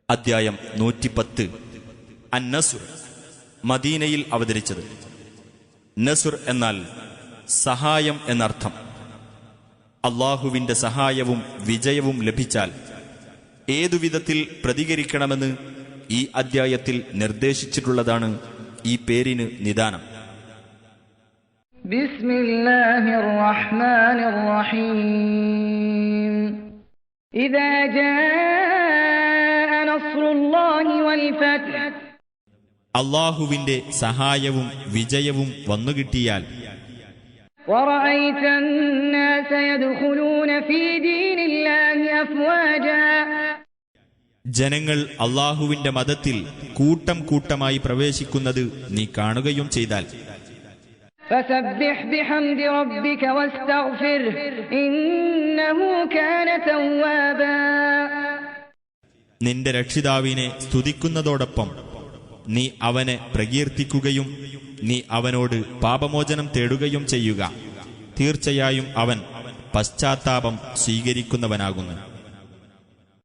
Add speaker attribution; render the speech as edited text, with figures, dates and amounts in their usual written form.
Speaker 1: അദ്ധ്യായം 110 അന്നസുർ. മദീനയിൽ അവതരിച്ചത്. നസുർ എന്നാൽ സഹായം എന്നർത്ഥം. അള്ളാഹുവിന്റെ സഹായവും വിജയവും ലഭിച്ചാൽ ഏതുവിധത്തിൽ പ്രതികരിക്കണമെന്ന് ഈ അദ്ധ്യായത്തിൽ നിർദ്ദേശിച്ചിട്ടുള്ളതാണ് ഈ പേരിന് നിദാനം.
Speaker 2: ബിസ്മില്ലാഹിർ റഹ്മാനിർ റഹീം. ഇദാ ജാഅ നസ്റുല്ലാഹി വൽ ഫത്ഹ്.
Speaker 1: അള്ളാഹുവിന്റെ സഹായവും വിജയവും വന്നുകിട്ടിയാൽ
Speaker 2: വറഅയ്ത അന്നാസ യദ്ഖുലൂന ഫീ ദീനില്ലാഹി അഫ്വാജാ.
Speaker 1: ജനങ്ങൾ അള്ളാഹുവിന്റെ മതത്തിൽ കൂട്ടം കൂട്ടമായി പ്രവേശിക്കുന്നത് നീ കാണുകയും ചെയ്താൽ
Speaker 2: ഫസബ്ബിഹ് ബിഹംദി റബ്ബിക വസ്തഗ്ഫിർഹ് ഇന്നഹു കാന തവ്വാബാ.
Speaker 1: നിന്റെ രക്ഷിതാവിനെ സ്തുതിക്കുന്നതോടൊപ്പം നീ അവനെ പ്രകീർത്തിക്കുകയും നീ അവനോട് പാപമോചനം തേടുകയും ചെയ്യുക. തീർച്ചയായും അവൻ പശ്ചാത്താപം സ്വീകരിക്കുന്നവനാകുന്നു.